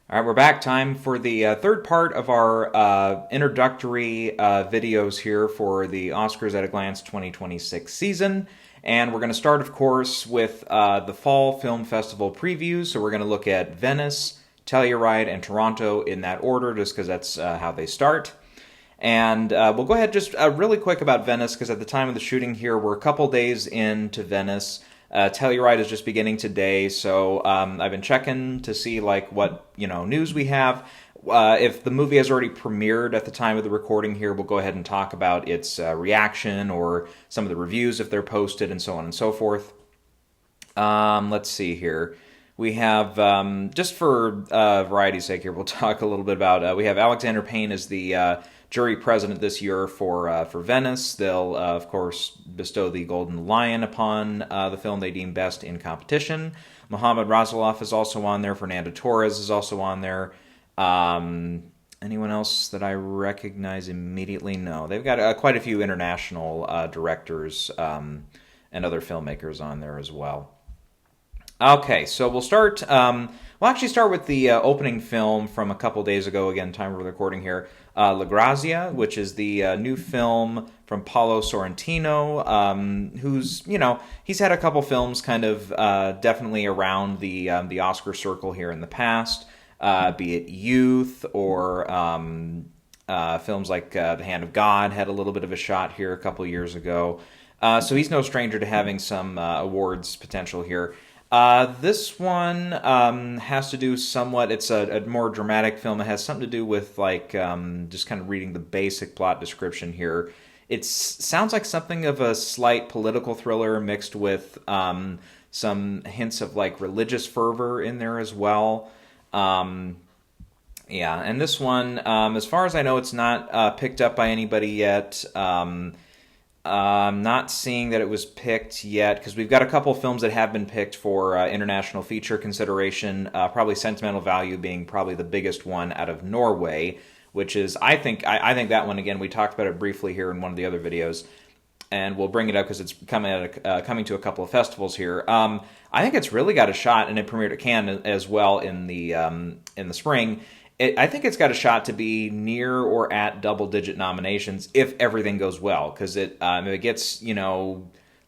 All right, we're back. Time for the third part of our introductory videos here for the Oscars at a Glance 2026 season. And we're going to start, of course, with the Fall Film Festival previews. So we're going to look at Venice, Telluride, and Toronto in that order, just because that's how they start. And we'll go ahead just really quick about Venice, because at the time of the shooting here, we're a couple days into Venice. Telluride is just beginning today, so I've been checking to see like what news we have. If the movie has already premiered at the time of the recording here, we'll go ahead and talk about its reaction or some of the reviews if they're posted and so on and so forth. Let's see here. We have, just for variety's sake here, we'll talk a little bit about, we have Alexander Payne as the jury president this year for Venice. They'll, of course, bestow the Golden Lion upon the film they deem best in competition. Mohamed Razaloff is also on there. Fernando Torres is also on there. Anyone else that I recognize immediately? No. They've got quite a few international directors and other filmmakers on there as well. Okay, so we'll start. We'll actually start with the opening film from a couple days ago. Again, time of recording here. La Grazia, which is the new film from Paolo Sorrentino, who's, he's had a couple films kind of definitely around the Oscar circle here in the past, be it Youth or films like The Hand of God had a little bit of a shot here a couple years ago. So he's no stranger to having some awards potential here. This one has to do somewhat, it's a more dramatic film. It has something to do with like just kind of reading the basic plot description here. It sounds like something of a slight political thriller mixed with some hints of like religious fervor in there as well. Yeah, and this one, as far as I know, it's not picked up by anybody yet. I'm not seeing that it was picked yet, because we've got a couple films that have been picked for international feature consideration, probably Sentimental Value being probably the biggest one out of Norway, which is, I think that one, again, we talked about it briefly here in one of the other videos, and we'll bring it up because it's coming to a couple of festivals here. I think it's really got a shot, and it premiered at Cannes as well in the spring. I think it's got a shot to be near or at double-digit nominations if everything goes well, because if it gets,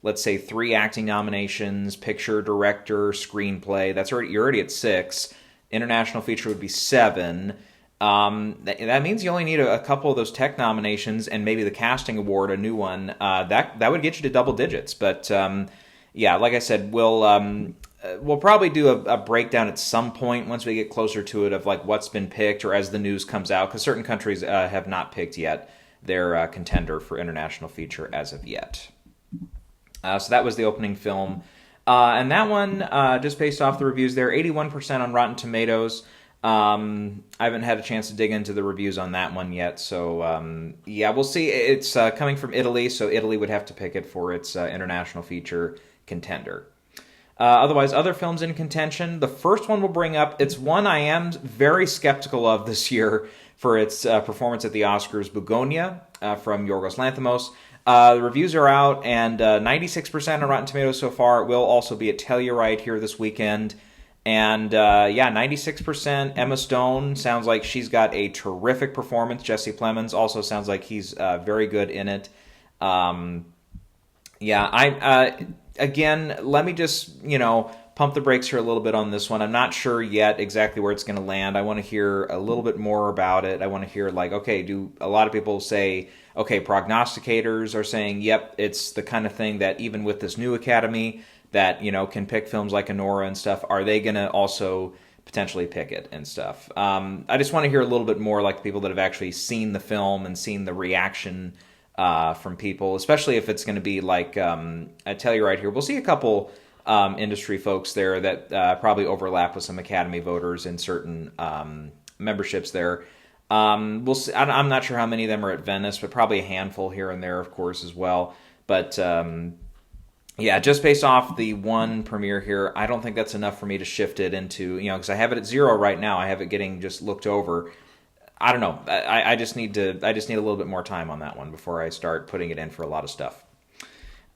let's say 3 acting nominations, picture, director, screenplay, you're already at 6. International feature would be 7. That means you only need a couple of those tech nominations and maybe the casting award, a new one. That would get you to double digits. But yeah, like I said, we'll probably do a breakdown at some point once we get closer to it of like what's been picked or as the news comes out, because certain countries have not picked yet their contender for international feature as of yet. So that was the opening film. And that one, just based off the reviews there, 81% on Rotten Tomatoes. I haven't had a chance to dig into the reviews on that one yet, so yeah, we'll see. It's coming from Italy, so Italy would have to pick it for its international feature contender. Otherwise, other films in contention. The first one we'll bring up, it's one I am very skeptical of this year for its performance at the Oscars, Bugonia from Yorgos Lanthimos. The reviews are out, and 96% on Rotten Tomatoes so far. It will also be at Telluride here this weekend. And yeah, 96%. Emma Stone sounds like she's got a terrific performance. Jesse Plemons also sounds like he's very good in it. Yeah, again, let me just, pump the brakes here a little bit on this one. I'm not sure yet exactly where it's going to land. I want to hear a little bit more about it. I want to hear, like, okay, do a lot of people say, okay, prognosticators are saying, yep, it's the kind of thing that even with this new Academy that, can pick films like Anora and stuff, are they going to also potentially pick it and stuff? I just want to hear a little bit more, like, people that have actually seen the film and seen the reaction from people, especially if it's going to be like I tell you right here, we'll see a couple industry folks there that probably overlap with some Academy voters in certain memberships there. We'll see. I'm not sure how many of them are at Venice, but probably a handful here and there, of course, as well. But yeah, just based off the one premiere here, I don't think that's enough for me to shift it into, because I have it at 0 right now. I have it getting just looked over. I don't know. I just need a little bit more time on that one before I start putting it in for a lot of stuff.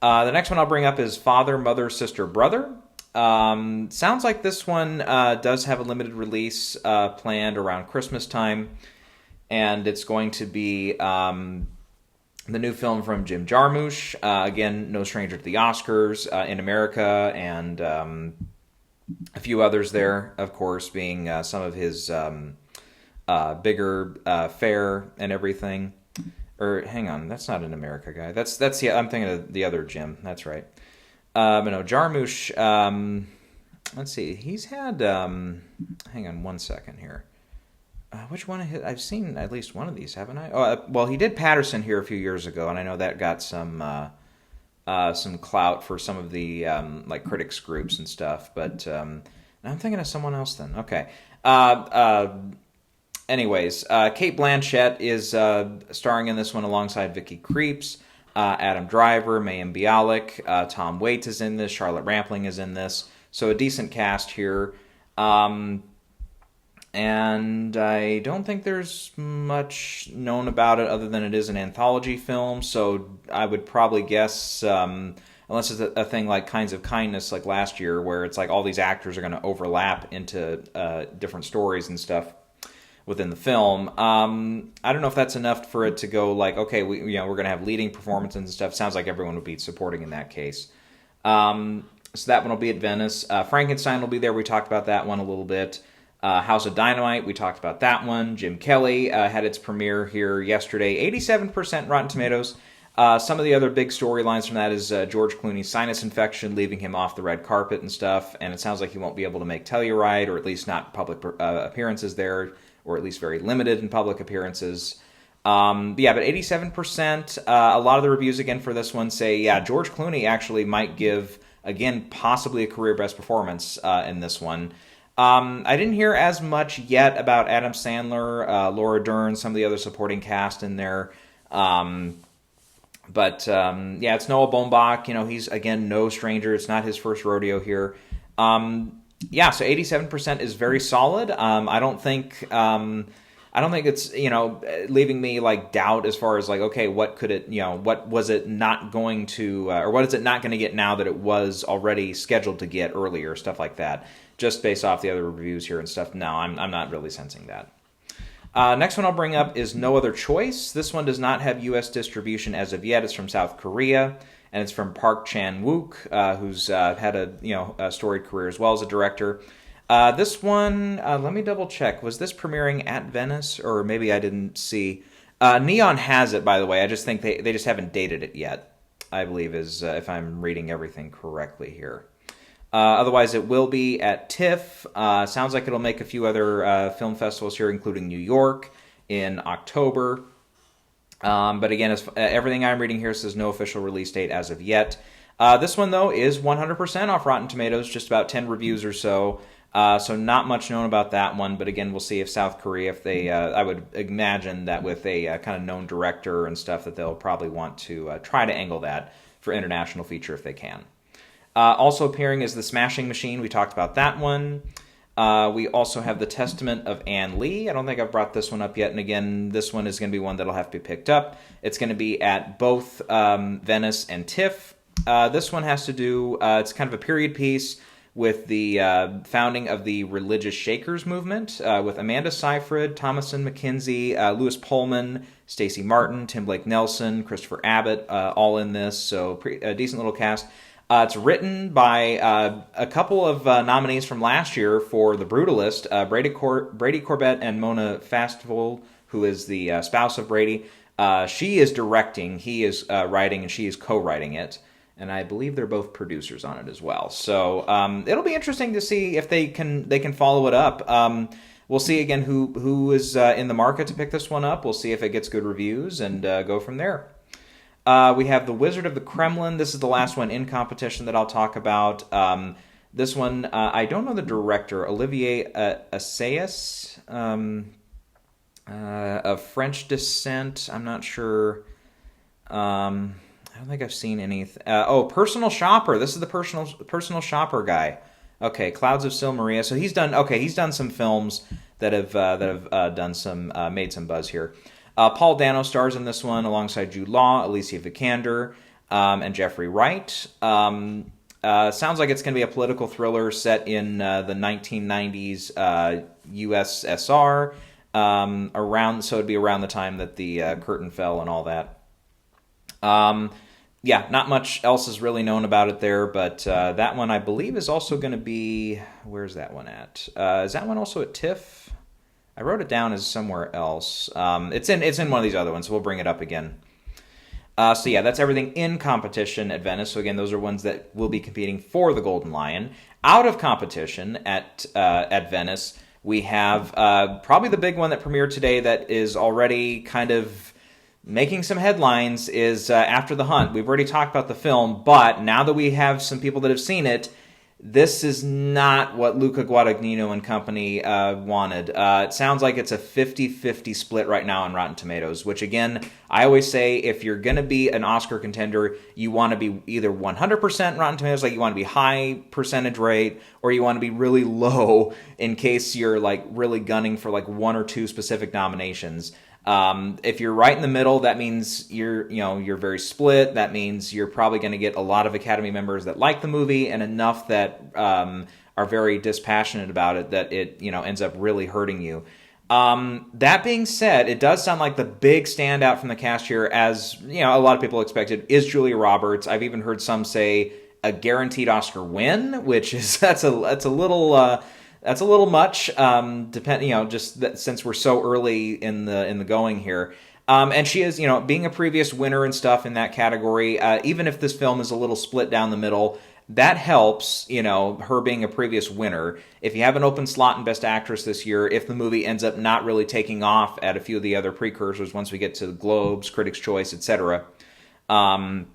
The next one I'll bring up is Father, Mother, Sister, Brother. Sounds like this one does have a limited release planned around Christmas time, and it's going to be the new film from Jim Jarmusch. Again, no stranger to the Oscars in America, and a few others there, of course, being some of his bigger fare and everything. Or hang on, that's not an America guy. That's yeah. I'm thinking of the other Jim. That's right. But no, Jarmusch. Let's see. He's had. Hang on one second here. Which one? I've seen at least one of these, haven't I? Oh, well, he did Patterson here a few years ago, and I know that got some clout for some of the like critics groups and stuff. But I'm thinking of someone else then. Okay. Anyways, Cate Blanchett is starring in this one alongside Vicky Krieps, Adam Driver, Mayim Bialik, Tom Waits is in this, Charlotte Rampling is in this, so a decent cast here. And I don't think there's much known about it other than it is an anthology film, so I would probably guess, unless it's a thing like Kinds of Kindness like last year, where it's like all these actors are going to overlap into different stories and stuff within the film. I don't know if that's enough for it to go like, okay, we're going to have leading performances and stuff. Sounds like everyone would be supporting in that case. So that one will be at Venice. Frankenstein will be there. We talked about that one a little bit. House of Dynamite, we talked about that one. Jim Kelly had its premiere here yesterday. 87% Rotten Tomatoes. Some of the other big storylines from that is George Clooney's sinus infection, leaving him off the red carpet and stuff. And it sounds like he won't be able to make Telluride, or at least not public appearances there, or at least very limited in public appearances. But 87%. A lot of the reviews, again, for this one say, yeah, George Clooney actually might give, again, possibly a career best performance in this one. I didn't hear as much yet about Adam Sandler, Laura Dern, some of the other supporting cast in there. It's Noah Baumbach. He's, again, no stranger. It's not his first rodeo here. So 87% is very solid. I don't think it's, leaving me like doubt as far as like, okay, what could it, what was it not going to, or what is it not going to get now that it was already scheduled to get earlier, stuff like that. Just based off the other reviews here and stuff. No, I'm not really sensing that. Next one I'll bring up is No Other Choice. This one does not have U.S. distribution as of yet. It's from South Korea, and it's from Park Chan-wook, who's had a storied career as well as a director. This one, let me double check. Was this premiering at Venice, or maybe I didn't see? Neon has it, by the way. I just think they just haven't dated it yet, I believe, is if I'm reading everything correctly here. Otherwise, it will be at TIFF. Sounds like it'll make a few other film festivals here, including New York in October. But again, everything I'm reading here says no official release date as of yet. This one, though, is 100% off Rotten Tomatoes, just about 10 reviews or so. So not much known about that one. But again, we'll see if South Korea, if they, I would imagine that with a kind of known director and stuff, that they'll probably want to try to angle that for international feature if they can. Also appearing is The Smashing Machine. We talked about that one. We also have The Testament of Ann Lee. I don't think I've brought this one up yet. And again, this one is going to be one that'll have to be picked up. It's going to be at both Venice and TIFF. This one has to do, it's kind of a period piece with the founding of the Religious Shakers movement with Amanda Seyfried, Thomasin McKenzie, Lewis Pullman, Stacey Martin, Tim Blake Nelson, Christopher Abbott, all in this. So a decent little cast. It's written by a couple of nominees from last year for The Brutalist, Brady Corbett and Mona Festival, who is the spouse of Brady. She is directing, he is writing, and she is co-writing it. And I believe they're both producers on it as well. So it'll be interesting to see if they can follow it up. We'll see again who is in the market to pick this one up. We'll see if it gets good reviews and go from there. We have The Wizard of the Kremlin. This is the last one in competition that I'll talk about. This one, I don't know the director, Olivier Assayas, of French descent. I'm not sure. I don't think I've seen anything. Personal Shopper. This is the Personal Shopper guy. Okay, Clouds of Silmaria. So he's done some films that have done some made some buzz here. Paul Dano stars in this one alongside Jude Law, Alicia Vikander, and Jeffrey Wright. Sounds like it's going to be a political thriller set in the 1990s USSR, so it'd be around the time that the curtain fell and all that. Yeah, not much else is really known about it there, but that one I believe is also going to be... Where's that one at? Is that one also at TIFF? I wrote it down as somewhere else. It's in one of these other ones, so we'll bring it up again. So yeah, that's everything in competition at Venice. So again, those are ones that will be competing for the Golden Lion. Out of competition at Venice, we have probably the big one that premiered today that is already kind of making some headlines is After the Hunt. We've already talked about the film, but now that we have some people that have seen it, this is not what Luca Guadagnino and company wanted. It sounds like it's a 50-50 split right now on Rotten Tomatoes, which again, I always say if you're going to be an Oscar contender, you want to be either 100% Rotten Tomatoes, like you want to be high percentage rate, or you want to be really low in case you're like really gunning for like one or two specific nominations. If you're right in the middle, that means you're very split. That means you're probably going to get a lot of Academy members that like the movie and enough that are very dispassionate about it that it ends up really hurting you. That being said, it does sound like the big standout from the cast here, as a lot of people expected, is Julia Roberts. I've even heard some say a guaranteed Oscar win, which is that's a little. That's a little much, since we're so early in the going here. And she is, being a previous winner and stuff in that category. Even if this film is a little split down the middle, that helps. Her being a previous winner. If you have an open slot in Best Actress this year, if the movie ends up not really taking off at a few of the other precursors, once we get to the Globes, Critics' Choice, etc., then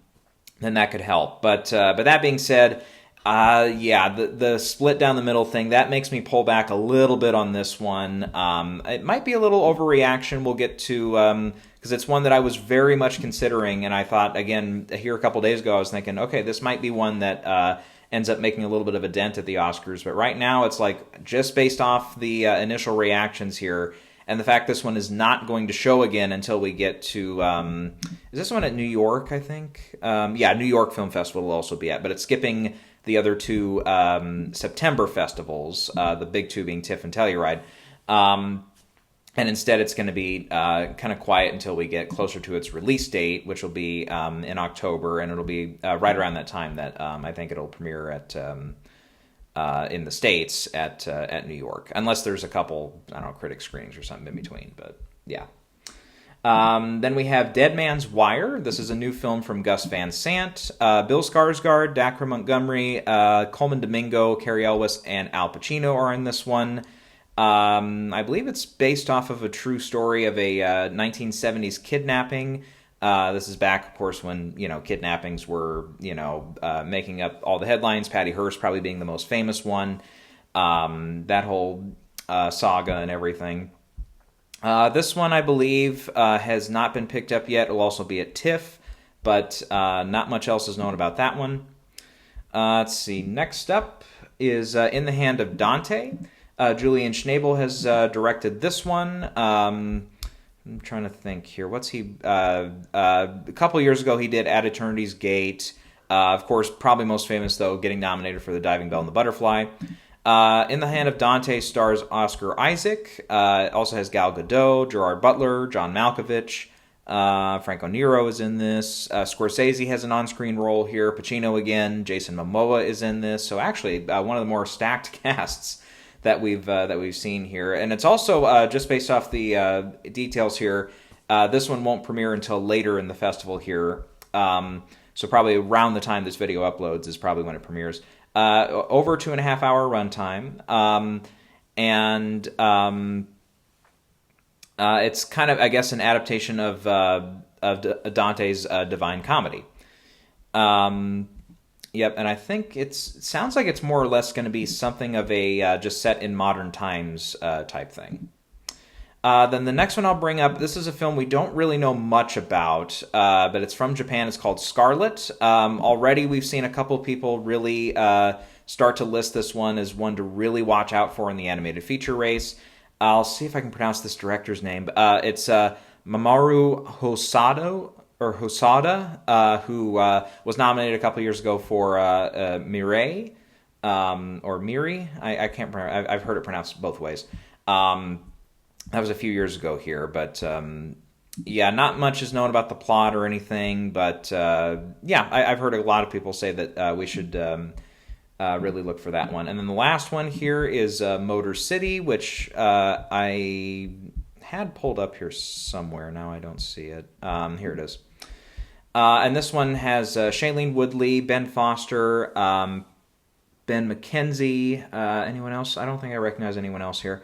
that could help. But that being said. The split down the middle thing, that makes me pull back a little bit on this one. It might be a little overreaction. We'll get to, because it's one that I was very much considering, and I thought, again, here a couple days ago, I was thinking, okay, this might be one that ends up making a little bit of a dent at the Oscars. But right now, it's like, just based off the initial reactions here, and the fact this one is not going to show again until we get to, is this one at New York, I think? New York Film Festival will also be at, but it's skipping the other two September festivals, the big two being TIFF and Telluride. And instead it's going to be kind of quiet until we get closer to its release date, which will be in October, and it'll be right around that time that I think it'll premiere at in the States at New York, unless there's a couple, critic screenings or something in between, but yeah. Then we have Dead Man's Wire. This is a new film from Gus Van Sant. Bill Skarsgård, Dacre Montgomery, Coleman Domingo, Cary Elwes, and Al Pacino are in this one. I believe it's based off of a true story of a 1970s kidnapping. This is back, of course, when kidnappings were making up all the headlines. Patty Hearst probably being the most famous one. That whole saga and everything. This one, I believe, has not been picked up yet. It will also be at TIFF, but not much else is known about that one. Let's see. Next up is In the Hand of Dante. Julian Schnabel has directed this one. I'm trying to think here. What's he... a couple years ago, he did At Eternity's Gate. Of course, probably most famous, though, getting nominated for The Diving Bell and the Butterfly. In the Hand of Dante stars Oscar Isaac. It also has Gal Gadot, Gerard Butler, John Malkovich. Franco Nero is in this. Scorsese has an on-screen role here. Pacino again. Jason Momoa is in this. So actually, one of the more stacked casts that we've seen here. And it's also, just based off the details here, this one won't premiere until later in the festival here. So probably around the time this video uploads is probably when it premieres. Over 2.5 hour runtime, and it's kind of, I guess, an adaptation of Dante's Divine Comedy. Yep, and I think it sounds like it's more or less going to be something of a just set in modern times type thing. Then the next one I'll bring up, this is a film we don't really know much about, but it's from Japan. It's called Scarlet. Already we've seen a couple people really start to list this one as one to really watch out for in the animated feature race. I'll see if I can pronounce this director's name. It's Mamoru Hosada, who was nominated a couple years ago for Mireille, or Miri. I can't remember. I've heard it pronounced both ways. That was a few years ago here, but yeah, not much is known about the plot or anything. But yeah, I've heard a lot of people say that we should really look for that one. And then the last one here is Motor City, which I had pulled up here somewhere. Now I don't see it. Here it is. And this one has Shailene Woodley, Ben Foster, Ben McKenzie. Anyone else? I don't think I recognize anyone else here.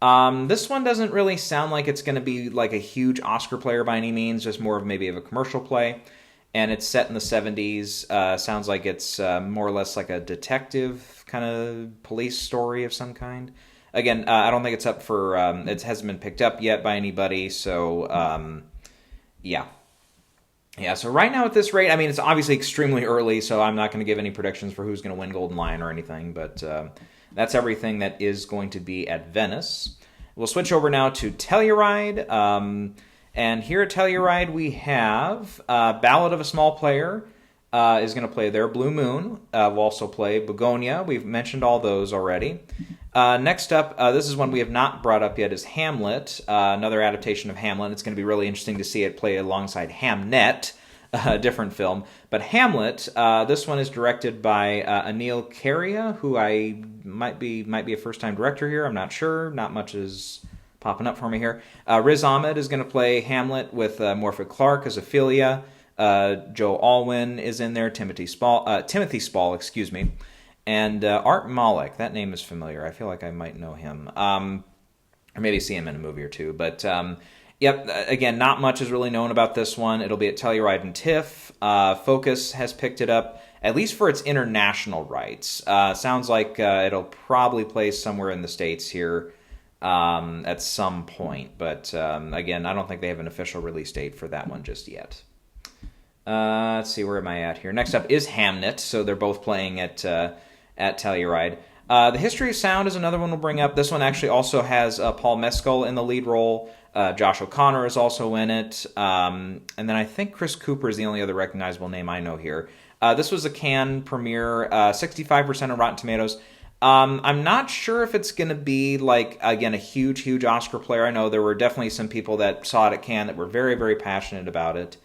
This one doesn't really sound like it's going to be like a huge Oscar player by any means, just more of maybe of a commercial play. And it's set in the 70s. Sounds like it's more or less like a detective kind of police story of some kind. Again, I don't think it's up for, it hasn't been picked up yet by anybody, so yeah. Yeah, so right now at this rate, I mean, it's obviously extremely early, so I'm not going to give any predictions for who's going to win Golden Lion or anything, but that's everything that is going to be at Venice. We'll switch over now to Telluride, and here at Telluride we have Ballad of a Small Player is going to play there. Blue Moon will also play. Begonia, we've mentioned all those already. Next up, this is one we have not brought up yet, is Hamlet, another adaptation of Hamlet. It's going to be really interesting to see it play alongside Hamnet, a different film. But Hamlet, this one is directed by Anil Karia, who I might be a first-time director here. I'm not sure. Not much is popping up for me here. Riz Ahmed is going to play Hamlet with Morphy Clark as Ophelia. Joe Alwyn is in there. Timothy Spall, excuse me. And Art Malik, that name is familiar. I feel like I might know him. Or maybe see him in a movie or two. But, yep, again, not much is really known about this one. It'll be at Telluride and TIFF. Focus has picked it up, at least for its international rights. Sounds like it'll probably play somewhere in the States here at some point. But, again, I don't think they have an official release date for that one just yet. Let's see, where am I at here? Next up is Hamnet, so they're both playing at Telluride. The History of Sound is another one we'll bring up. This one actually also has Paul Mescal in the lead role. Josh O'Connor is also in it. And then I think Chris Cooper is the only other recognizable name I know here. This was a Cannes premiere, 65% on Rotten Tomatoes. I'm not sure if it's going to be, like, again, a huge Oscar player. I know there were definitely some people that saw it at Cannes that were very, very passionate about it.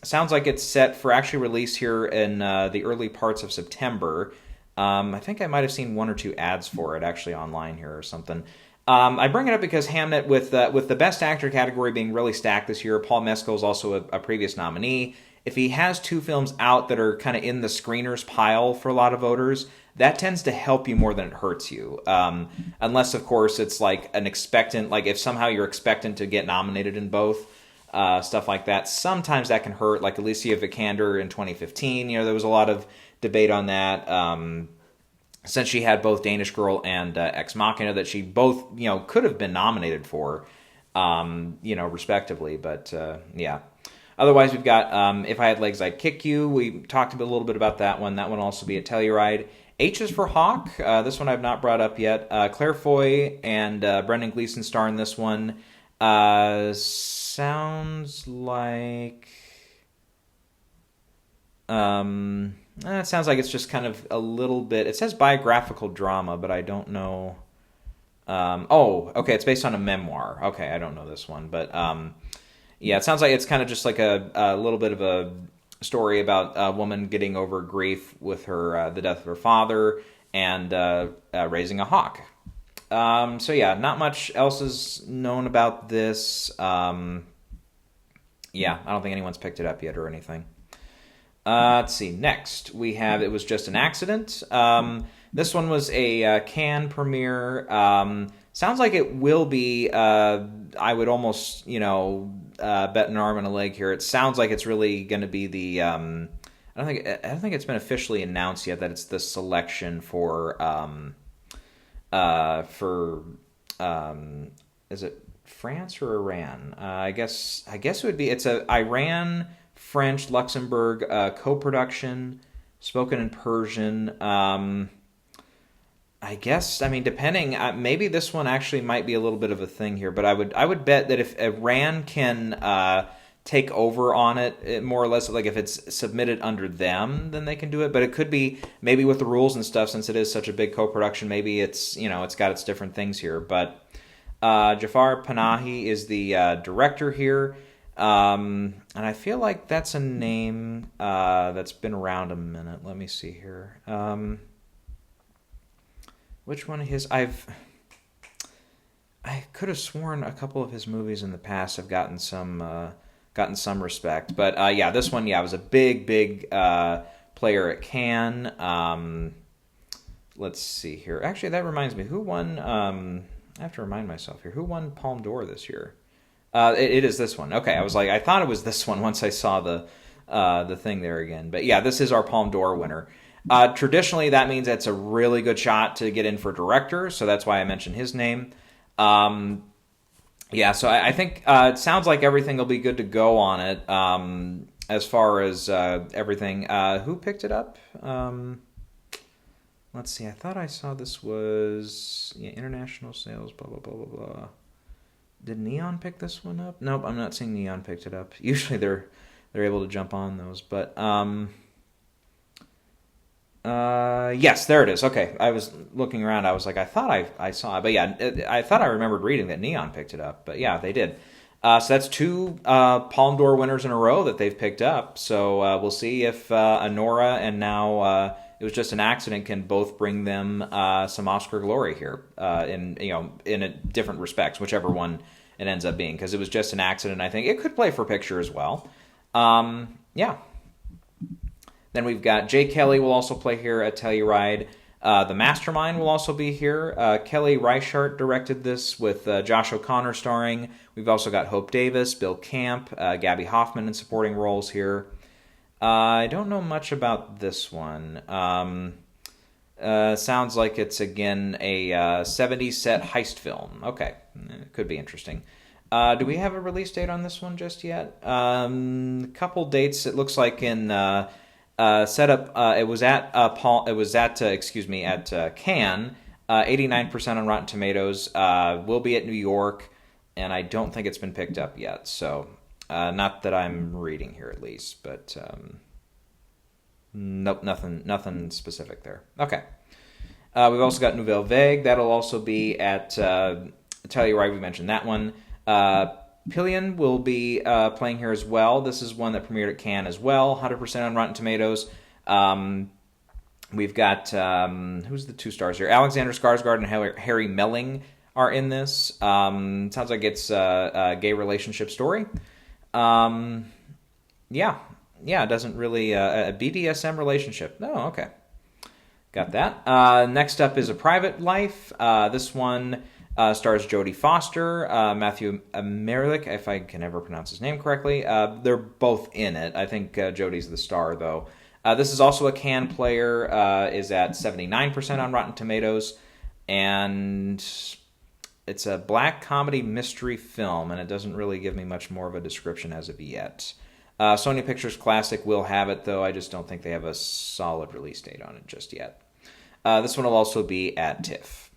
Sounds like it's set for actually release here in the early parts of September. I think I might have seen one or two ads for it actually online here or something. I bring it up because Hamnet, with the Best Actor category being really stacked this year, Paul Mescal is also a previous nominee. If he has two films out that are kind of in the screeners pile for a lot of voters, that tends to help you more than it hurts you. Unless, of course, it's like an expectant, like if somehow you're expectant to get nominated in both. Stuff like that. Sometimes that can hurt, like Alicia Vikander in 2015. There was a lot of debate on that. Since she had both Danish Girl and Ex Machina, that she both, could have been nominated for, respectively. But, yeah. Otherwise, we've got If I Had Legs, I'd Kick You. We talked a little bit about that one. That one will also be at Telluride. H is for Hawk. This one I've not brought up yet. Claire Foy and Brendan Gleeson star in this one. Sounds like it sounds like it's just kind of a little bit, it says biographical drama, but I don't know. Okay, it's based on a memoir. Okay, I don't know this one, but yeah, it sounds like it's kind of just like a little bit of a story about a woman getting over grief with her the death of her father and raising a hawk. So yeah, not much else is known about this. Yeah, I don't think anyone's picked it up yet or anything. Let's see. Next, we have It Was Just an Accident. This one was a Cannes premiere. Sounds like it will be. I would almost, bet an arm and a leg here. It sounds like it's really going to be the. I don't think it's been officially announced yet that it's the selection for. Is it France or Iran? I guess it would be. It's a Iran, French, Luxembourg co-production, spoken in Persian. I guess, depending, maybe this one actually might be a little bit of a thing here, but I would bet that if Iran can take over on it more or less. Like if it's submitted under them, then they can do it. But it could be maybe with the rules and stuff, since it is such a big co-production, maybe it's, it's got its different things here. But Jafar Panahi is the director here. And I feel like that's a name that's been around a minute. Let me see here. Which one of his... I could have sworn a couple of his movies in the past have gotten some respect. But yeah, this one, was a big player at Cannes. Let's see here. Actually, that reminds me. Who won... I have to remind myself here. Who won Palme d'Or this year? It is this one. Okay, I thought it was this one once I saw the thing there again. But yeah, this is our Palme d'Or winner. Traditionally, that means it's a really good shot to get in for director, so that's why I mentioned his name. So I think it sounds like everything will be good to go on it as far as everything. Who picked it up? Let's see. I thought I saw this was international sales, blah, blah, blah, blah, blah. Did Neon pick this one up? Nope, I'm not seeing Neon picked it up. Usually they're able to jump on those, but yes, there it is. Okay, I was looking around. I was like, I thought I saw it, but yeah, I thought I remembered reading that Neon picked it up, but yeah, they did. So that's 2 Palme d'Or winners in a row that they've picked up. So we'll see if Anora and now It Was Just an Accident can both bring them some Oscar glory here in different respects, whichever one it ends up being, because It Was Just an Accident, I think it could play for picture as well. Then we've got Jay Kelly will also play here at Telluride. The Mastermind will also be here. Kelly Reichardt directed this with Josh O'Connor starring. We've also got Hope Davis, Bill Camp, Gabby Hoffman in supporting roles here. I don't know much about this one. Sounds like it's, again, a 70s set heist film. Okay, it could be interesting. Do we have a release date on this one just yet? A couple dates. It looks like in setup. It was at Cannes. 89% on Rotten Tomatoes. Will be at New York, and I don't think it's been picked up yet. So. Not that I'm reading here, at least, but nope, nothing specific there. Okay. We've also got Nouvelle Vague. That'll also be at Telluride. We mentioned that one. Pillion will be playing here as well. This is one that premiered at Cannes as well. 100% on Rotten Tomatoes. We've got who's the 2 stars here? Alexander Skarsgård and Harry Melling are in this. Sounds like it's a gay relationship story. It doesn't really a BDSM relationship. Oh, okay, got that. Next up is A Private Life. This one stars Jodie Foster, Matthew Merlick, if I can ever pronounce his name correctly. They're both in it. I think Jodie's the star, though. This is also a Cannes player. Is at 79% on Rotten Tomatoes, and it's a black comedy mystery film, and it doesn't really give me much more of a description as of yet. Sony Pictures Classic will have it, though. I just don't think they have a solid release date on it just yet. This one will also be at TIFF.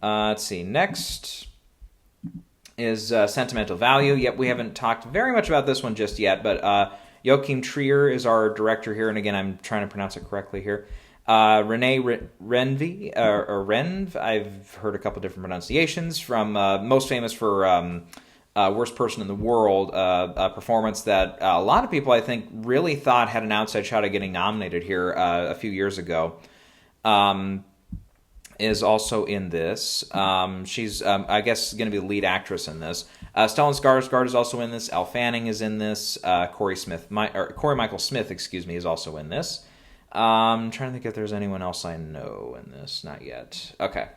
Let's see. Next is Sentimental Value. Yep, we haven't talked very much about this one just yet, but Joachim Trier is our director here, and again, I'm trying to pronounce it correctly here. Renee Renv, I've heard a couple different pronunciations, from most famous for Worst Person in the World, a performance that a lot of people, I think, really thought had an outside shot at getting nominated here a few years ago, is also in this. She's, I guess, going to be the lead actress in this. Stellan Skarsgård is also in this. Elle Fanning is in this. Corey Michael Smith, is also in this. I'm trying to think if there's anyone else I know in this. Not yet. Okay.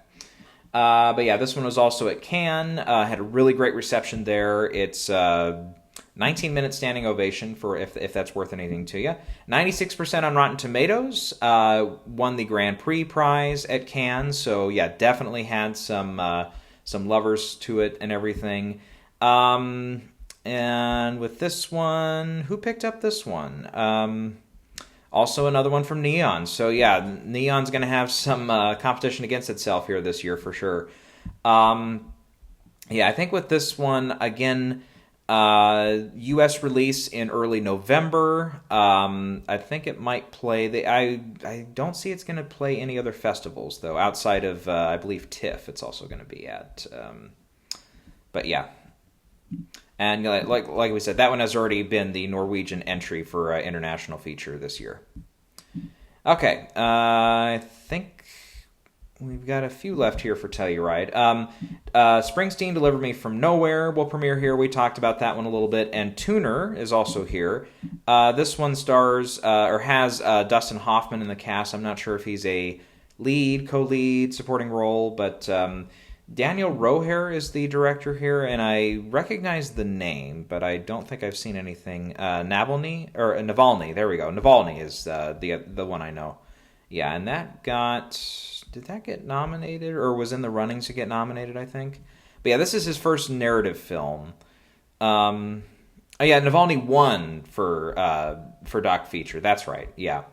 But yeah, this one was also at Cannes. Had a really great reception there. It's 19-minute standing ovation, for if that's worth anything to you. 96% on Rotten Tomatoes. Won the Grand Prix prize at Cannes. So yeah, definitely had some lovers to it and everything. And with this one, who picked up this one? Also another one from Neon. So yeah, Neon's going to have some competition against itself here this year for sure. I think with this one, again, U.S. release in early November. I think it might play. I don't see it's going to play any other festivals though, outside of I believe TIFF. It's also going to be at. But yeah, and like we said, that one has already been the Norwegian entry for international feature this year. Okay, I think we've got a few left here for Telluride. Springsteen, Deliver Me From Nowhere will premiere here. We talked about that one a little bit. And Tuner is also here. This one stars, or has Dustin Hoffman in the cast. I'm not sure if he's a lead, co-lead, supporting role, but Daniel Roher is the director here, and I recognize the name, but I don't think I've seen anything. Navalny, there we go. Navalny is the one I know. Yeah, and that did that get nominated, or was in the running to get nominated, I think? But yeah, this is his first narrative film. Navalny won for doc feature. That's right, yeah.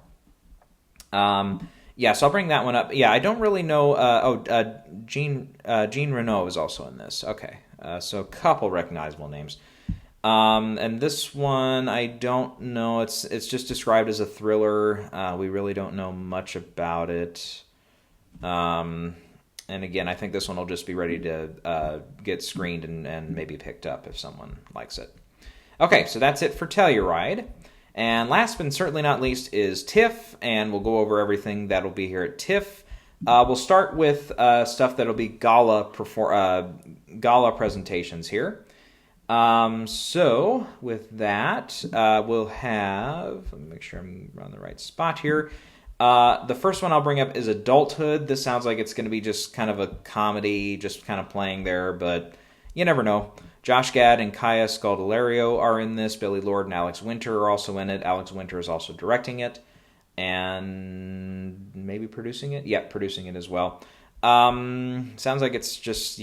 So I'll bring that one up. Yeah, I don't really know. Jean Reno is also in this. Okay, so a couple recognizable names. And this one, I don't know. It's just described as a thriller. We really don't know much about it. And again, I think this one will just be ready to get screened and maybe picked up if someone likes it. Okay, so that's it for Telluride. And last but certainly not least is TIFF, and we'll go over everything that'll be here at TIFF. We'll start with stuff that'll be gala presentations here. So with that, we'll have, let me make sure I'm on the right spot here. The first one I'll bring up is Adulthood. This sounds like it's going to be just kind of a comedy, just kind of playing there, but you never know. Josh Gad and Kaya Scodelario are in this. Billy Lord and Alex Winter are also in it. Alex Winter is also directing it and maybe producing it. Yeah, producing it as well. Sounds like it's just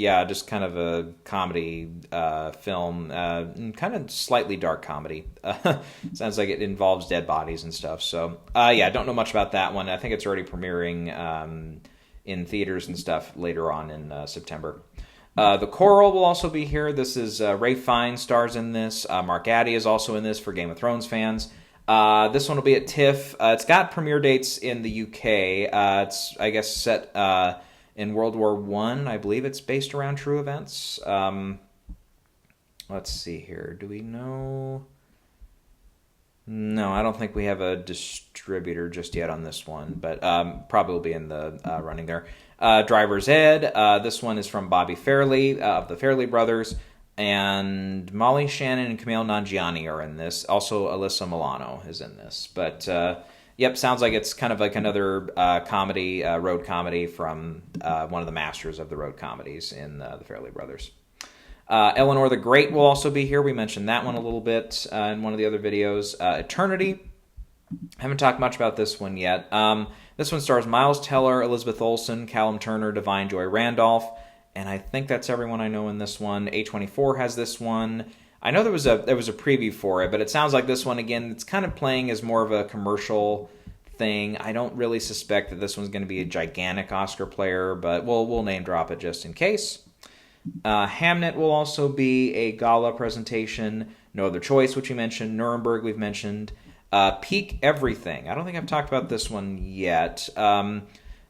kind of a comedy film, kind of slightly dark comedy. Sounds like it involves dead bodies and stuff. So, don't know much about that one. I think it's already premiering in theaters and stuff later on in September. The Coral will also be here. This is Ray Fiennes stars in this. Mark Addy is also in this for Game of Thrones fans. This one will be at TIFF. It's got premiere dates in the UK. It's, I guess, set in World War I believe it's based around true events. Let's see here. Do we know? No, I don't think we have a distributor just yet on this one, but probably will be in the running there. Driver's Ed. This one is from Bobby Fairley of the Fairley Brothers, and Molly Shannon and Kumail Nanjiani are in this. Also, Alyssa Milano is in this. But sounds like it's kind of like another comedy, road comedy from one of the masters of the road comedies in the Fairley Brothers. Eleanor the Great will also be here. We mentioned that one a little bit in one of the other videos. Eternity. Haven't talked much about this one yet. This one stars Miles Teller, Elizabeth Olsen, Callum Turner, Divine Joy Randolph, and I think that's everyone I know in this one. A24 has this one. I know there was a preview for it, but it sounds like this one, again, it's kind of playing as more of a commercial thing. I don't really suspect that this one's going to be a gigantic Oscar player, but we'll name drop it just in case. Hamnet will also be a gala presentation. No Other Choice, which we mentioned. Nuremberg, we've mentioned. Peak Everything. I don't think I've talked about this one yet. Piper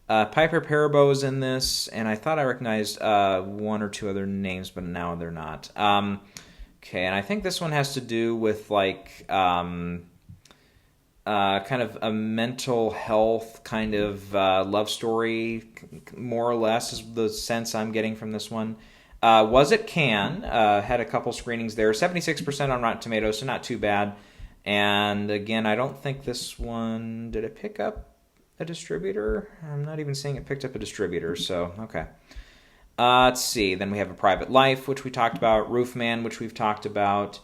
Perabo is in this, and I thought I recognized one or two other names, but now they're not. Okay, and I think this one has to do with like kind of a mental health kind of love story, more or less, is the sense I'm getting from this one. Was at Cannes, had a couple screenings there, 76% on Rotten Tomatoes, so not too bad. And again, I don't think this one, did it pick up a distributor? I'm not even seeing it picked up a distributor, so okay. Let's see, then we have A Private Life, which we talked about, Roofman, which we've talked about,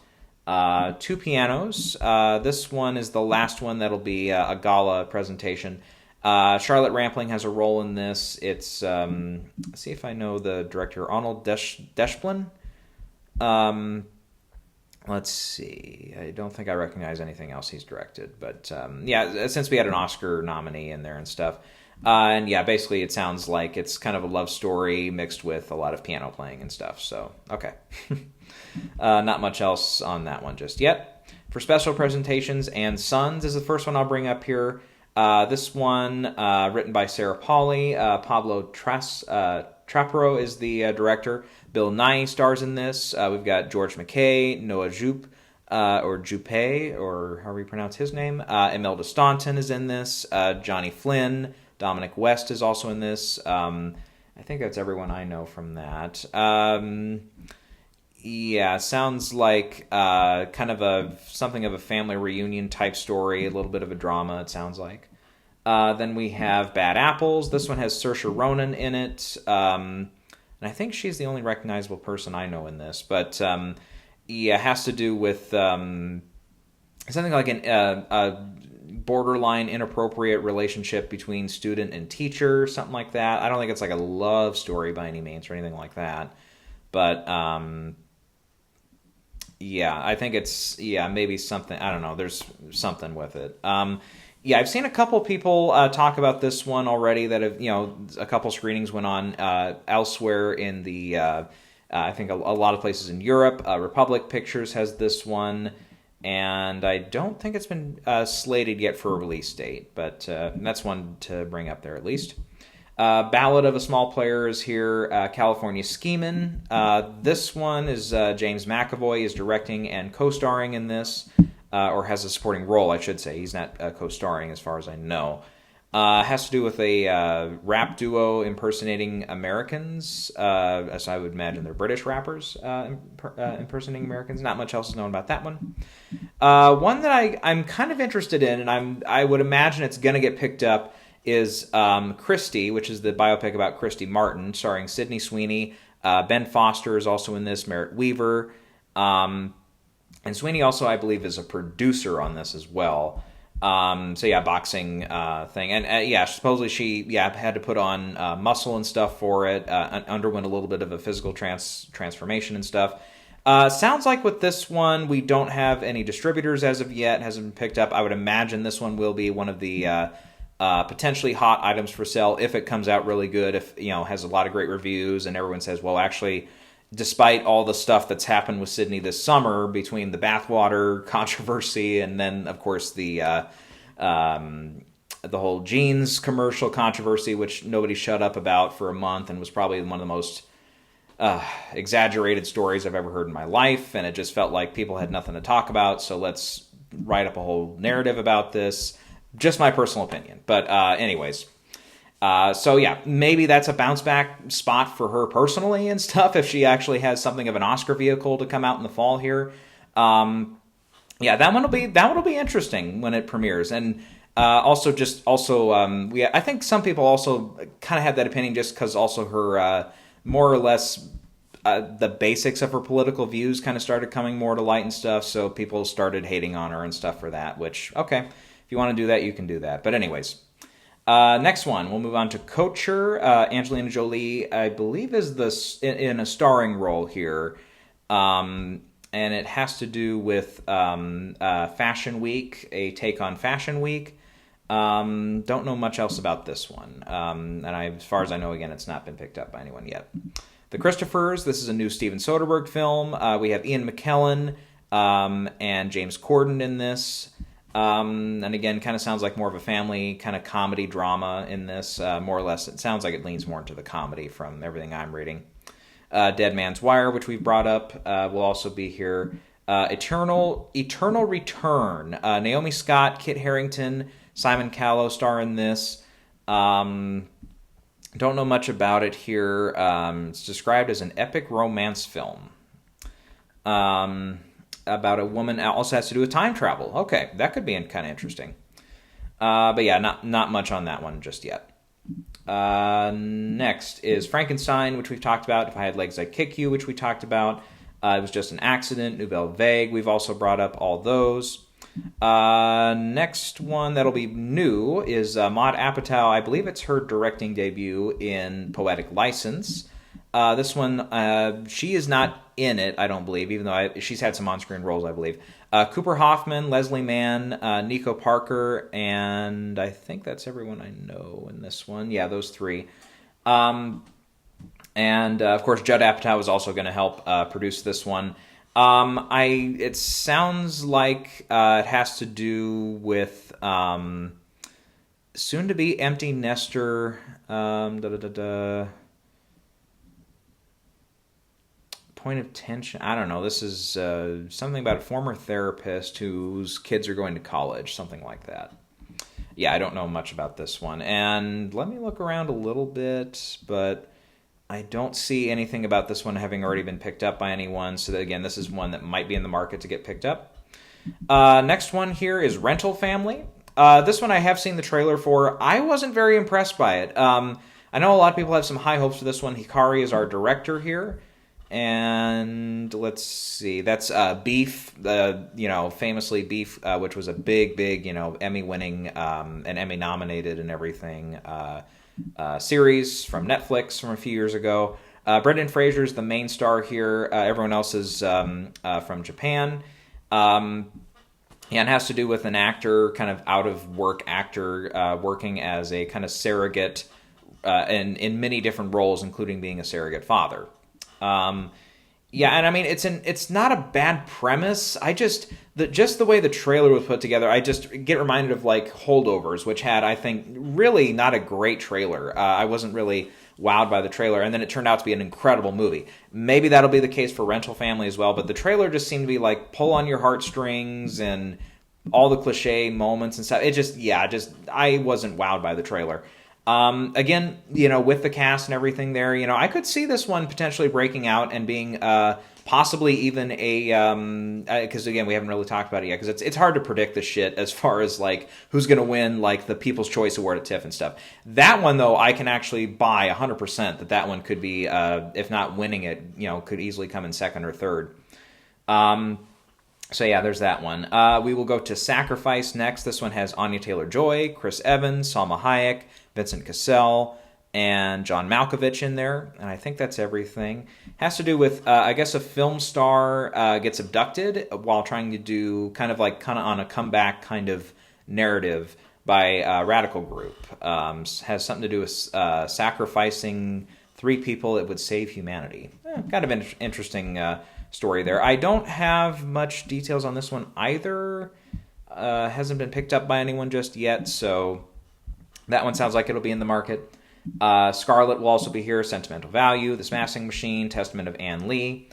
Two Pianos. This one is the last one that'll be a gala presentation. Charlotte Rampling has a role in this. It's, let's see if I know the director, Arnold Deshplin. Let's see. I don't think I recognize anything else he's directed. But, since we had an Oscar nominee in there and stuff. And yeah, basically it sounds like it's kind of a love story mixed with a lot of piano playing and stuff. So, okay. Not much else on that one just yet. For special presentations, and Sons is the first one I'll bring up here. This one, written by Sarah Pauly. Pablo Trapero is the director. Bill Nighy stars in this. We've got George McKay, Noah Jupe, or Jupe, or however you pronounce his name. Imelda Staunton is in this. Johnny Flynn. Dominic West is also in this. I think that's everyone I know from that. Yeah, sounds like kind of something of a family reunion type story, a little bit of a drama, it sounds like. Then we have Bad Apples. This one has Saoirse Ronan in it. And I think she's the only recognizable person I know in this. But yeah, it has to do with something like a borderline inappropriate relationship between student and teacher, something like that. I don't think it's like a love story by any means or anything like that. But yeah, I think it's, maybe something, I don't know, there's something with it. Yeah, I've seen a couple people talk about this one already that have, a couple screenings went on elsewhere in the, I think a lot of places in Europe. Republic Pictures has this one, and I don't think it's been slated yet for a release date, but that's one to bring up there at least. Ballad of a Small Player is here. California Schemin'. This one is James McAvoy is directing and co-starring in this, or has a supporting role, I should say. He's not co-starring as far as I know. Has to do with a rap duo impersonating Americans, as I would imagine they're British rappers impersonating Americans. Not much else is known about that one. One that I'm kind of interested in, and I would imagine it's going to get picked up, is Christy, which is the biopic about Christy Martin, starring Sydney Sweeney. Ben Foster is also in this, Merritt Weaver. And Sweeney also, I believe, is a producer on this as well. So yeah, boxing thing. And yeah, supposedly she had to put on muscle and stuff for it, underwent a little bit of a physical transformation and stuff. Sounds like with this one, we don't have any distributors as of yet. It hasn't been picked up. I would imagine this one will be one of the potentially hot items for sale if it comes out really good, if has a lot of great reviews and everyone says, well, actually, despite all the stuff that's happened with Sydney this summer between the bathwater controversy and then, of course, the whole jeans commercial controversy, which nobody shut up about for a month and was probably one of the most exaggerated stories I've ever heard in my life, and it just felt like people had nothing to talk about, so let's write up a whole narrative about this. Just my personal opinion. But anyways, so yeah, maybe that's a bounce back spot for her personally and stuff if she actually has something of an Oscar vehicle to come out in the fall here. Yeah, that one will be interesting when it premieres. And I think some people also kind of have that opinion just because also her more or less the basics of her political views kind of started coming more to light and stuff. So people started hating on her and stuff for that, which, okay. If you want to do that, you can do that. But anyways, next one, we'll move on to Coacher. Angelina Jolie, I believe, is in a starring role here. And it has to do with Fashion Week, a take on Fashion Week. Don't know much else about this one. As far as I know, again, it's not been picked up by anyone yet. The Christophers, this is a new Steven Soderbergh film. We have Ian McKellen and James Corden in this. And again, kind of sounds like more of a family kind of comedy drama in this, more or less. It sounds like it leans more into the comedy from everything I'm reading. Dead Man's Wire, which we've brought up, will also be here. Eternal Return. Naomi Scott, Kit Harington, Simon Callow star in this. Don't know much about it here. It's described as an epic romance film. About a woman, also has to do with time travel. Okay, that could be kind of interesting. But yeah, not much on that one just yet. Next is Frankenstein, which we've talked about. If I Had Legs, I'd Kick You, which we talked about. It was just an accident. Nouvelle Vague, we've also brought up all those. Next one that'll be new is Maud Apatow. I believe it's her directing debut in Poetic License. This one, she is not in it, I don't believe, even though she's had some on-screen roles, I believe. Cooper Hoffman, Leslie Mann, Nico Parker, and I think that's everyone I know in this one. Yeah, those three. And of course, Judd Apatow is also going to help produce this one. It sounds like it has to do with soon to be empty nester. Point of tension. I don't know. This is something about a former therapist whose kids are going to college, something like that. Yeah, I don't know much about this one. And let me look around a little bit, but I don't see anything about this one having already been picked up by anyone. So that, again, this is one that might be in the market to get picked up. Next one here is Rental Family. This one I have seen the trailer for. I wasn't very impressed by it. I know a lot of people have some high hopes for this one. Hikari is our director here. And let's see, that's Beef, famously Beef, which was a big, Emmy-winning and Emmy-nominated and everything series from Netflix from a few years ago. Brendan Fraser's the main star here. Everyone else is from Japan. And it has to do with an actor, kind of out-of-work actor, working as a kind of surrogate in many different roles, including being a surrogate father. And I mean, it's not a bad premise. Just the way the trailer was put together, I just get reminded of like Holdovers, which had, I think, really not a great trailer. I wasn't really wowed by the trailer, and then it turned out to be an incredible movie. Maybe that'll be the case for Rental Family as well, but the trailer just seemed to be like pull on your heartstrings and all the cliche moments and stuff. I wasn't wowed by the trailer. Again, with the cast and everything there, I could see this one potentially breaking out and being possibly even because again, we haven't really talked about it yet, because it's hard to predict this shit as far as like who's going to win like the People's Choice Award at TIFF and stuff. That one though, I can actually buy 100% that one could be, if not winning it, could easily come in second or third. So yeah, there's that one. We will go to Sacrifice next. This one has Anya Taylor-Joy, Chris Evans, Salma Hayek, Vincent Cassell, and John Malkovich in there, and I think that's everything. Has to do with, I guess, a film star gets abducted while trying to do kind of on a comeback kind of narrative by a radical group. Has something to do with sacrificing 3 people that would save humanity. Kind of an interesting story there. I don't have much details on this one either. Hasn't been picked up by anyone just yet, so that one sounds like it'll be in the market. Scarlet will also be here. Sentimental Value, The Smashing Machine, Testament of Anne Lee.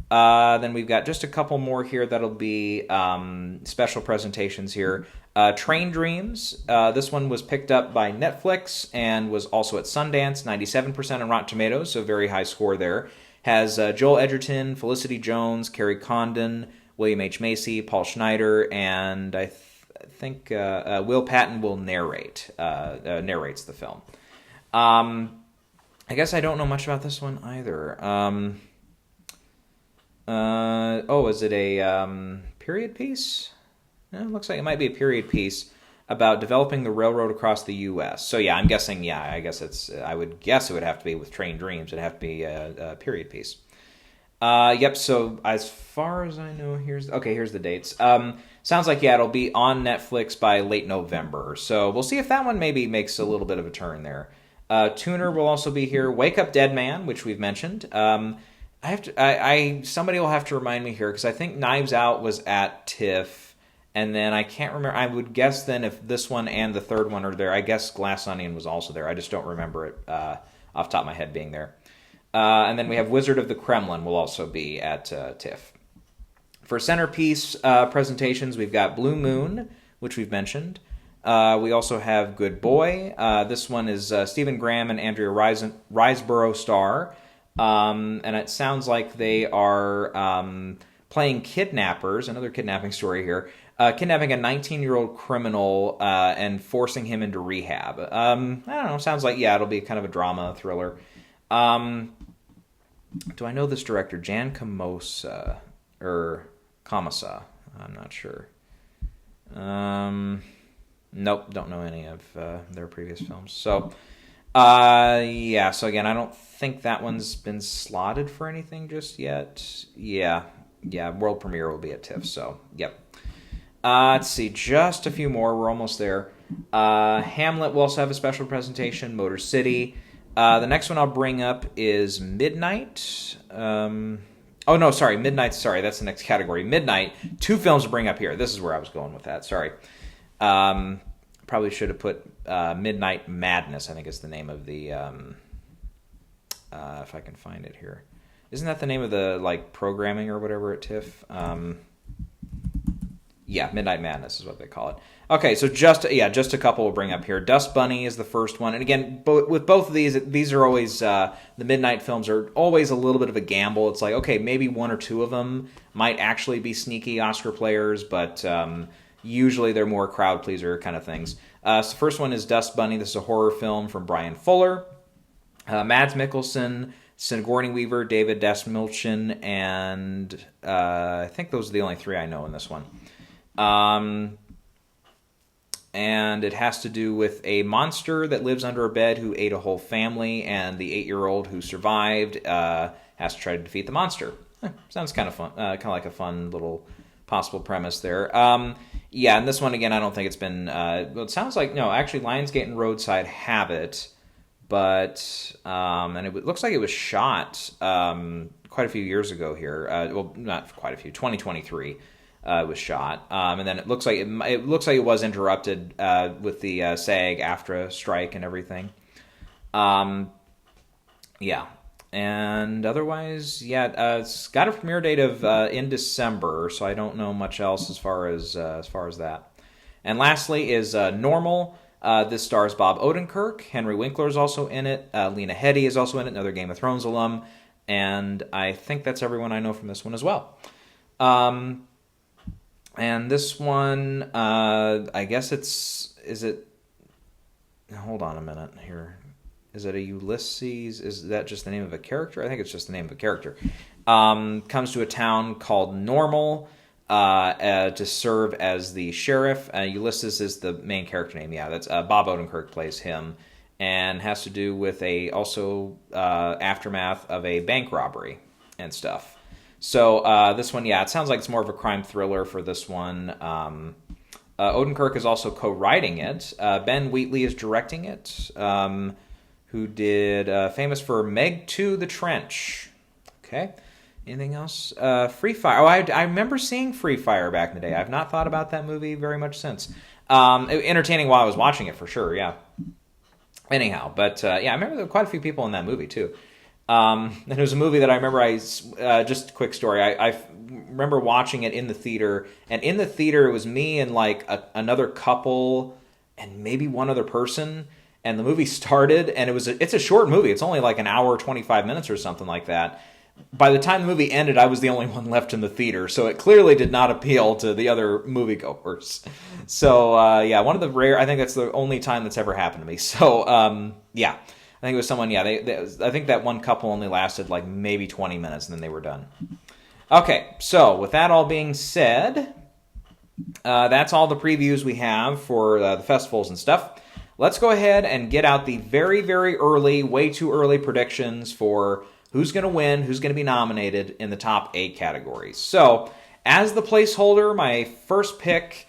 Then we've got just a couple more here that'll be special presentations here. Train Dreams. This one was picked up by Netflix and was also at Sundance. 97% on Rotten Tomatoes, so very high score there. Has Joel Edgerton, Felicity Jones, Carrie Condon, William H. Macy, Paul Schneider, and I think Will Patton will narrates the film. I guess I don't know much about this one either. Is it a period piece? No, it looks like it might be a period piece about developing the railroad across the U.S. So yeah, I'm guessing. Yeah, I would guess it would have to be with Train Dreams. It'd have to be a period piece. Yep. So as far as I know, here's the dates. Sounds like it'll be on Netflix by late November. So we'll see if that one maybe makes a little bit of a turn there. Tuner will also be here. Wake Up Dead Man, which we've mentioned. Somebody will have to remind me here because I think Knives Out was at TIFF, and then I can't remember. I would guess then if this one and the third one are there, I guess Glass Onion was also there. I just don't remember it off the top of my head being there. And then we have Wizard of the Kremlin will also be at TIFF. For centerpiece presentations, we've got Blue Moon, which we've mentioned. We also have Good Boy. This one is Stephen Graham and Andrea Riseborough star. And it sounds like they are playing kidnappers, another kidnapping story here, kidnapping a 19-year-old criminal and forcing him into rehab. I don't know, sounds like, it'll be kind of a drama thriller. Do I know this director? Jan Kamosa, or Kamasa? I'm not sure. Nope, don't know any of their previous films. So, Yeah, so again, I don't think that one's been slotted for anything just yet. Yeah, world premiere will be at TIFF, so, yep. Let's see, just a few more. We're almost there. Hamlet will also have a special presentation. Motor City. The next one I'll bring up is Midnight. Oh, no, sorry. Midnight. Sorry, that's the next category. Midnight. 2 films to bring up here. This is where I was going with that. Sorry. Probably should have put Midnight Madness, I think is the name of the... if I can find it here. Isn't that the name of the programming or whatever at TIFF? Yeah, Midnight Madness is what they call it. Okay, so just a couple we'll bring up here. Dust Bunny is the first one. And again, with both of these are always, the Midnight films are always a little bit of a gamble. It's like, okay, maybe 1 or 2 of them might actually be sneaky Oscar players, but usually they're more crowd pleaser kind of things. So the first one is Dust Bunny. This is a horror film from Brian Fuller. Mads Mikkelsen, Sigourney Weaver, David Dastmalchian, and I think those are the only 3 I know in this one. And it has to do with a monster that lives under a bed who ate a whole family, and the 8-year-old who survived has to try to defeat the monster. Sounds kind of fun, kind of like a fun little possible premise there. Yeah, and this one, again, I don't think it's been... well, it sounds like... No, actually, Lionsgate and Roadside have it, but... and it looks like it was shot quite a few years ago here. Well, not quite a few, 2023. It was shot, and then it looks like it was interrupted with the SAG-AFTRA strike and everything. Yeah, and otherwise, it's got a premiere date of in December, so I don't know much else as far as that. And lastly is Normal. This stars Bob Odenkirk. Henry Winkler is also in it. Lena Headey is also in it, another Game of Thrones alum. And I think that's everyone I know from this one as well. And this one, I guess hold on a minute here. Is it a Ulysses? Is that just the name of a character? I think it's just the name of a character. Comes to a town called Normal to serve as the sheriff. Ulysses is the main character name. Yeah, that's Bob Odenkirk plays him. And has to do with aftermath of a bank robbery and stuff. So this one, it sounds like it's more of a crime thriller for this one. Odenkirk is also co-writing it. Ben Wheatley is directing it, who did famous for Meg 2: The Trench. Okay. Anything else? Free Fire. Oh, I remember seeing Free Fire back in the day. I've not thought about that movie very much since. Entertaining while I was watching it, for sure, yeah. Anyhow, but I remember there were quite a few people in that movie, too. And it was a movie that I remember just a quick story. I remember watching it in the theater, and in the theater it was me and another couple and maybe one other person, and the movie started, and it's a short movie. It's only like an hour, 25 minutes or something like that. By the time the movie ended, I was the only one left in the theater, so it clearly did not appeal to the other moviegoers. So, one of the rare... I think that's the only time that's ever happened to me. So, I think it was someone, I think that one couple only lasted maybe 20 minutes, and then they were done. Okay, so with that all being said, that's all the previews we have for the festivals and stuff. Let's go ahead and get out the very, very early, way too early predictions for who's going to win, who's going to be nominated in the top 8 categories. So, as the placeholder, my first pick,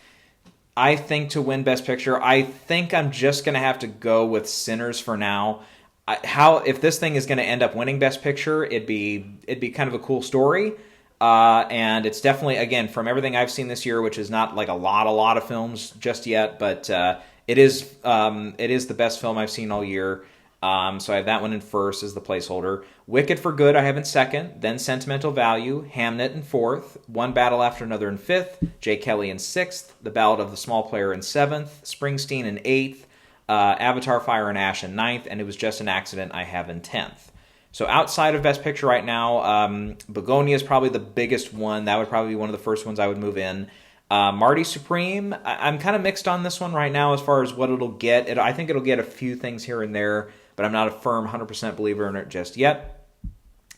I think, to win Best Picture, I think I'm just going to have to go with Sinners for now. If this thing is going to end up winning Best Picture, it'd be kind of a cool story, and it's definitely, again, from everything I've seen this year, which is not a lot of films just yet, but it is the best film I've seen all year. So I have that one in first as the placeholder. Wicked for Good I have in second, then Sentimental Value, Hamnet in fourth, One Battle After Another in fifth, Jay Kelly in sixth, The Ballad of the Small Player in seventh, Springsteen in eighth, Avatar Fire and Ash in ninth, and It Was Just an Accident I have in 10th. So outside of Best Picture right now, Begonia is probably the biggest one. That would probably be one of the first ones I would move in. Marty Supreme, I'm kind of mixed on this one right now as far as what it'll get. I think it'll get a few things here and there, but I'm not a firm 100% believer in it just yet.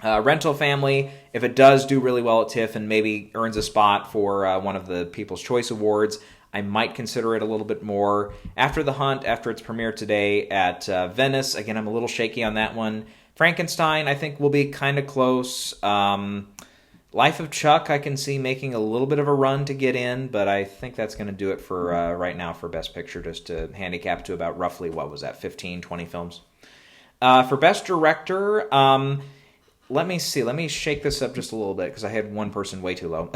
Rental Family, if it does do really well at TIFF and maybe earns a spot for one of the People's Choice Awards, I might consider it a little bit more. After the Hunt, after its premiere today at Venice, again, I'm a little shaky on that one. Frankenstein, I think, will be kind of close. Life of Chuck, I can see making a little bit of a run to get in, but I think that's going to do it for right now for Best Picture, just to handicap to about roughly, what was that, 15, 20 films. For Best Director, let me see. Let me shake this up just a little bit because I had one person way too low.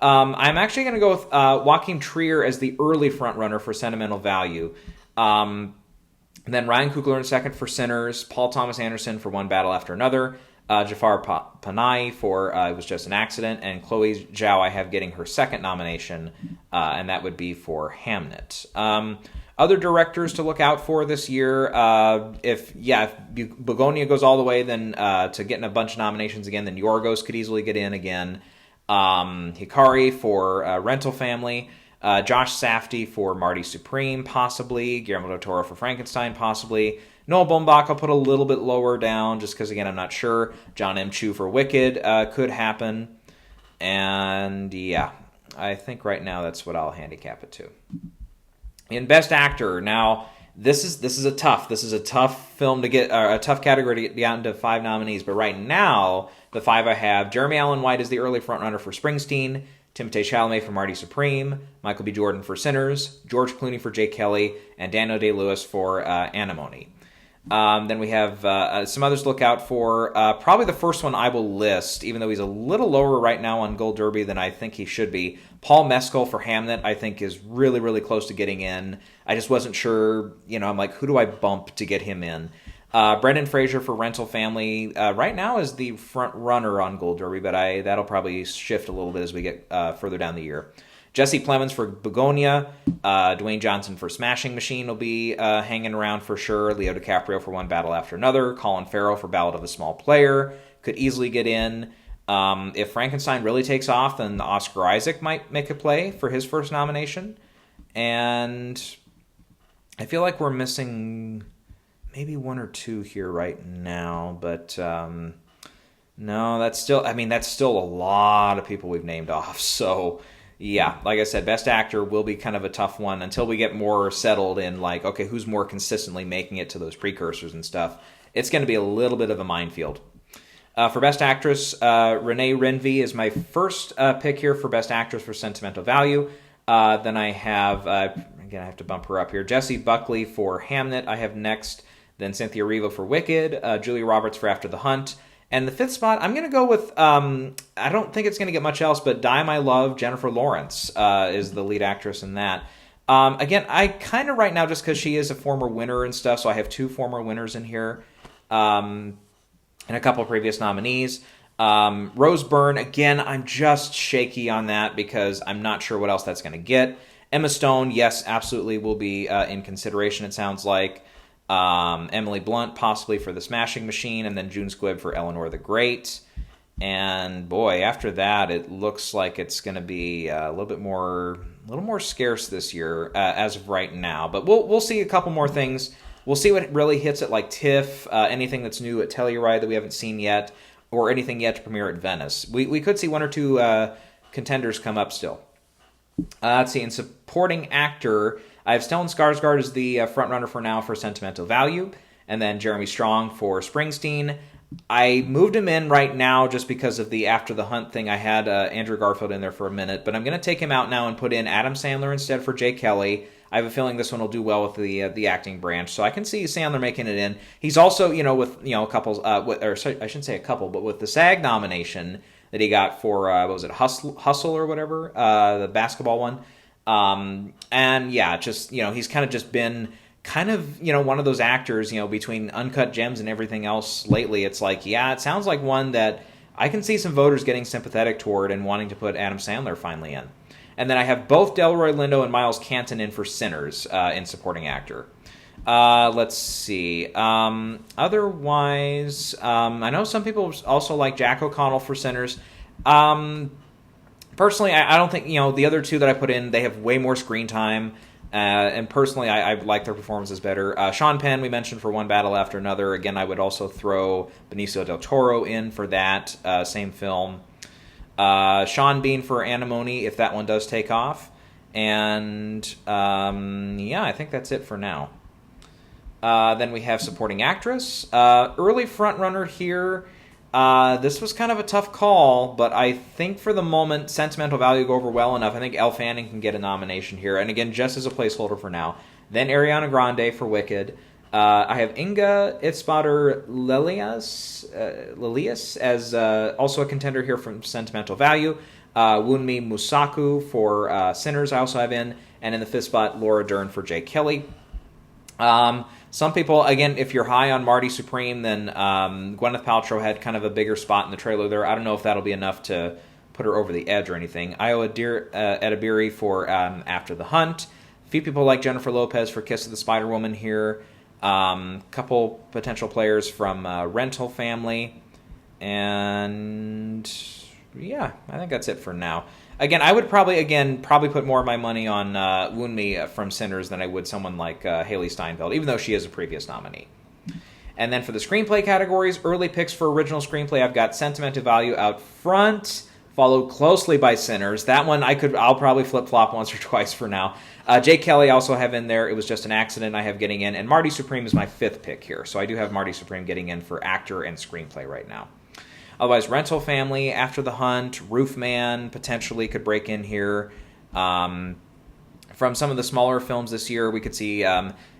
I'm actually going to go with Joachim Trier as the early frontrunner for Sentimental Value. And then Ryan Coogler in second for Sinners, Paul Thomas Anderson for One Battle After Another, Jafar Panahi for It Was Just an Accident, and Chloe Zhao I have getting her second nomination, and that would be for Hamnet. Other directors to look out for this year, if Begonia goes all the way, then to getting a bunch of nominations again, then Yorgos could easily get in again. Hikari for Rental Family, Josh Safdie for Marty Supreme, possibly. Guillermo del Toro for Frankenstein, possibly. Noah Baumbach I'll put a little bit lower down, just because, again, I'm not sure. John M. Chu for Wicked could happen. And, yeah, I think right now that's what I'll handicap it to. In Best Actor, now, this is a tough film to get, a tough category to get down to 5 nominees. But right now, the 5 I have, Jeremy Allen White is the early frontrunner for Springsteen, Timothée Chalamet for Marty Supreme, Michael B. Jordan for Sinners, George Clooney for Jake Kelly, and Daniel Day-Lewis for Anemone. Then we have some others to look out for. Probably the first one I will list, even though he's a little lower right now on Gold Derby than I think he should be. Paul Mescal for Hamnet, I think, is really, really close to getting in. I just wasn't sure, I'm like, who do I bump to get him in? Brendan Fraser for Rental Family right now is the front runner on Gold Derby, but that'll probably shift a little bit as we get further down the year. Jesse Plemons for Begonia, Dwayne Johnson for Smashing Machine will be hanging around for sure. Leo DiCaprio for One Battle After Another. Colin Farrell for Ballad of a Small Player could easily get in. If Frankenstein really takes off, then Oscar Isaac might make a play for his first nomination. And I feel like we're missing maybe 1 or 2 here right now, but no, that's still a lot of people we've named off. So yeah, like I said, Best Actor will be kind of a tough one until we get more settled in, like, okay, who's more consistently making it to those precursors and stuff. It's going to be a little bit of a minefield. For Best Actress, Renee Renvie is my first pick here for Best Actress for Sentimental Value. Then I have, again, I have to bump her up here, Jessie Buckley for Hamnet I have next. Then Cynthia Erivo for Wicked, Julia Roberts for After the Hunt. And the 5th spot, I'm going to go with, I don't think it's going to get much else, but Die My Love, Jennifer Lawrence is the lead actress in that. Again, I kind of right now, just because she is a former winner and stuff, so I have 2 former winners in here, and a couple of previous nominees. Rose Byrne, again, I'm just shaky on that because I'm not sure what else that's going to get. Emma Stone, yes, absolutely will be in consideration, it sounds like. Emily Blunt possibly for The Smashing Machine, and then June Squibb for Eleanor the Great. And boy, after that, it looks like it's going to be a little more scarce this year as of right now. But we'll see a couple more things. We'll see what really hits at like TIFF, anything that's new at Telluride that we haven't seen yet, or anything yet to premiere at Venice. We could see 1 or 2 contenders come up still. Let's see, in supporting actor, I have Stellan Skarsgård as the frontrunner for now for Sentimental Value, and then Jeremy Strong for Springsteen. I moved him in right now just because of the After the Hunt thing. I had Andrew Garfield in there for a minute, but I'm going to take him out now and put in Adam Sandler instead for Jake Kelly. I have a feeling this one will do well with the acting branch, so I can see Sandler making it in. He's also, with a couple, I shouldn't say a couple, but with the SAG nomination that he got for what was it, Hustle or whatever, the basketball one. And yeah, just he's kind of just been kind of one of those actors between Uncut Gems and everything else lately. It's like, yeah, it sounds like one that I can see some voters getting sympathetic toward and wanting to put Adam Sandler finally in. And then I have both Delroy Lindo and Miles Canton in for Sinners in supporting actor. Let's see. Otherwise, I know some people also like Jack O'Connell for Sinners. Personally, I don't think, the other 2 that I put in, they have way more screen time. And personally, I like their performances better. Sean Penn, we mentioned for One Battle After Another. Again, I would also throw Benicio del Toro in for that same film. Sean Bean for Anemone, if that one does take off. And yeah, I think that's it for now. Then we have supporting actress. Early frontrunner here. This was kind of a tough call, but I think for the moment, sentimental value go over well enough. I think Elle Fanning can get a nomination here. And again, just as a placeholder for now. Then Ariana Grande for Wicked. I have Inga Itzbader Lilias as also a contender here from sentimental value. Wunmi Musaku for Sinners I also have in. And in the fifth spot, Laura Dern for Jay Kelly. Some people, again, if you're high on Marty Supreme, then Gwyneth Paltrow had kind of a bigger spot in the trailer there. I don't know if that'll be enough to put her over the edge or anything. Io Edebiri for After the Hunt. A few people like Jennifer Lopez for Kiss of the Spider Woman here. Couple potential players from Rental Family. And yeah, I think that's it for now. Again, I would probably put more of my money on Wunmi from Sinners than I would someone like Haley Steinfeld, even though she is a previous nominee. And then for the screenplay categories, early picks for original screenplay, I've got Sentimental Value out front, followed closely by Sinners. That one I'll probably flip-flop once or twice for now. Jay Kelly I also have in there. It was just an accident I have getting in. And Marty Supreme is my fifth pick here. So I do have Marty Supreme getting in for actor and screenplay right now. Otherwise, Rental Family, After the Hunt, Roofman potentially could break in here. From some of the smaller films this year, we could see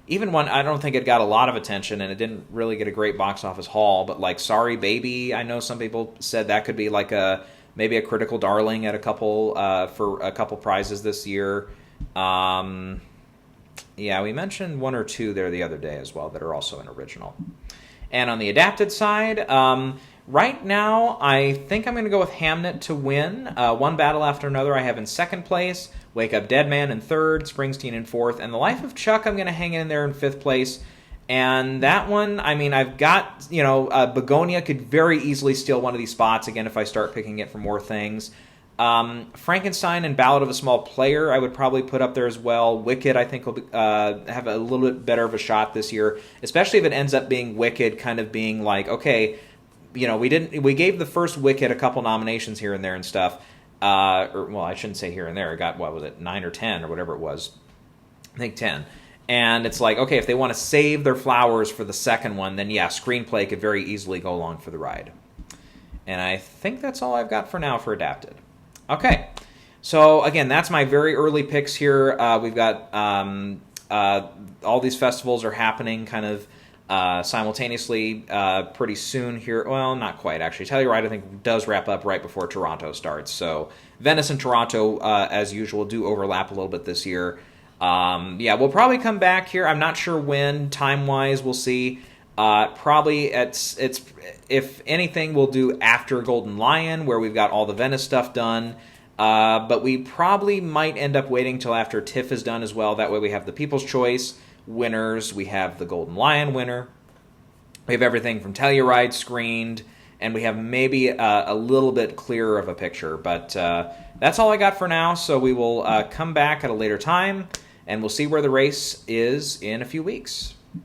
even one, I don't think it got a lot of attention, and it didn't really get a great box office haul, but like Sorry Baby, I know some people said that could be like maybe a critical darling at a couple for a couple prizes this year. Yeah, we mentioned one or two there the other day as well that are also an original. And on the adapted side, right now, I think I'm going to go with Hamnet to win. One Battle After Another I have in second place. Wake Up Dead Man in third. Springsteen in fourth. And The Life of Chuck I'm going to hang in there in fifth place. And that one, I mean, I've got, Begonia could very easily steal one of these spots, again, if I start picking it for more things. Frankenstein and Ballad of a Small Player I would probably put up there as well. Wicked I think will have a little bit better of a shot this year, especially if it ends up being Wicked kind of being like, okay, we gave the first Wicked a couple nominations here and there and stuff. I shouldn't say here and there. It got, 9 or 10 or whatever it was. I think 10. And it's like, okay, if they want to save their flowers for the second one, then yeah, screenplay could very easily go along for the ride. And I think that's all I've got for now for adapted. Okay, so again, that's my very early picks here. We've got all these festivals are happening kind of simultaneously pretty soon here. Well, not quite, actually. Telluride, I think, does wrap up right before Toronto starts. So Venice and Toronto, as usual, do overlap a little bit this year. Yeah, we'll probably come back here. I'm not sure when, time-wise, we'll see. Probably it's if anything, we'll do after Golden Lion, where we've got all the Venice stuff done. But we probably might end up waiting till after TIFF is done as well. That way we have the People's Choice winners. We have the Golden Lion winner. We have everything from Telluride screened. And we have maybe a little bit clearer of a picture. But that's all I got for now. So we will come back at a later time. And we'll see where the race is in a few weeks.